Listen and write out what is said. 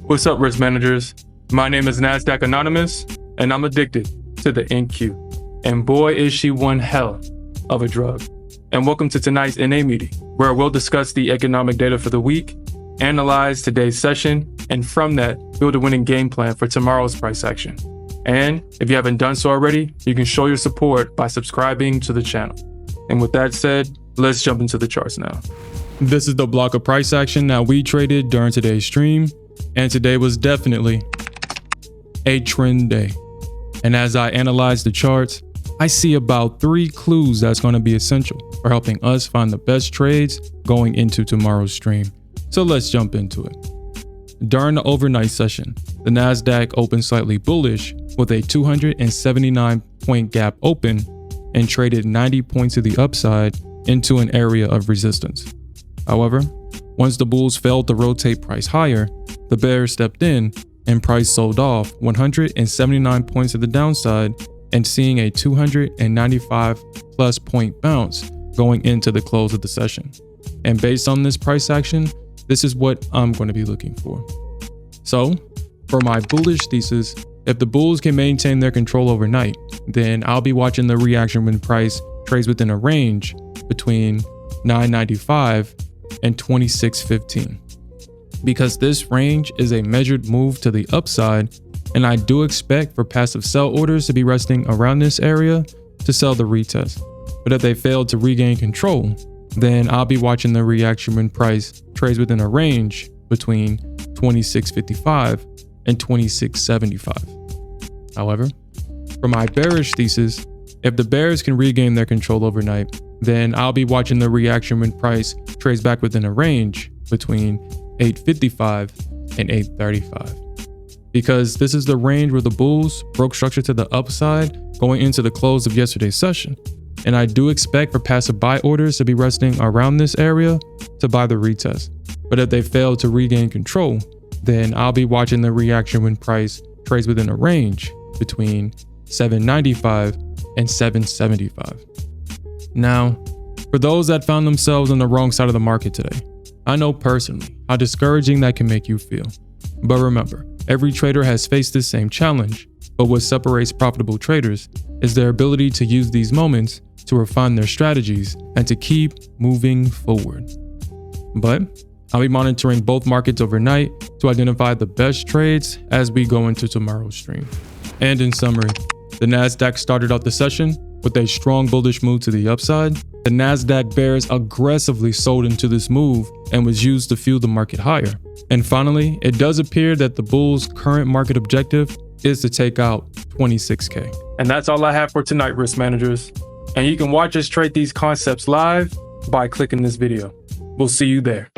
What's up, risk managers? My name is Nasdaq Anonymous, and I'm addicted to the NQ. And boy, is she one hell of a drug. And welcome to tonight's NA meeting, where we'll discuss the economic data for the week, analyze today's session, and from that, build a winning game plan for tomorrow's price action. And if you haven't done so already, you can show your support by subscribing to the channel. And with that said, let's jump into the charts now. This is the block of price action that we traded during today's stream. And today was definitely a trend day. And as I analyze the charts, I see about 3 clues that's going to be essential for helping us find the best trades going into tomorrow's stream. So let's jump into it. During the overnight session, the Nasdaq opened slightly bullish with a 279 point gap open and traded 90 points to the upside into an area of resistance. However, once the bulls failed to rotate price higher, the bears stepped in and price sold off 179 points to the downside and seeing a 295 plus point bounce going into the close of the session. And based on this price action, this is what I'm going to be looking for. So for my bullish thesis, if the bulls can maintain their control overnight, then I'll be watching the reaction when price trades within a range between 995 and 2615. Because this range is a measured move to the upside, and I do expect for passive sell orders to be resting around this area to sell the retest. But if they fail to regain control, then I'll be watching the reaction when price trades within a range between 2655 and 2675. However, for my bearish thesis, if the bears can regain their control overnight, then I'll be watching the reaction when price trades back within a range between 855 and 835. Because this is the range where the bulls broke structure to the upside going into the close of yesterday's session. And I do expect for passive buy orders to be resting around this area to buy the retest. But if they fail to regain control, then I'll be watching the reaction when price trades within a range between 795 and 775. Now, for those that found themselves on the wrong side of the market today, I know personally how discouraging that can make you feel. But remember, every trader has faced this same challenge, but what separates profitable traders is their ability to use these moments to refine their strategies and to keep moving forward. But I'll be monitoring both markets overnight to identify the best trades as we go into tomorrow's stream. And in summary, the Nasdaq started out the session with a strong bullish move to the upside. The Nasdaq bears aggressively sold into this move and was used to fuel the market higher. And finally, it does appear that the bulls' current market objective is to take out 26K. And that's all I have for tonight, risk managers. And you can watch us trade these concepts live by clicking this video. We'll see you there.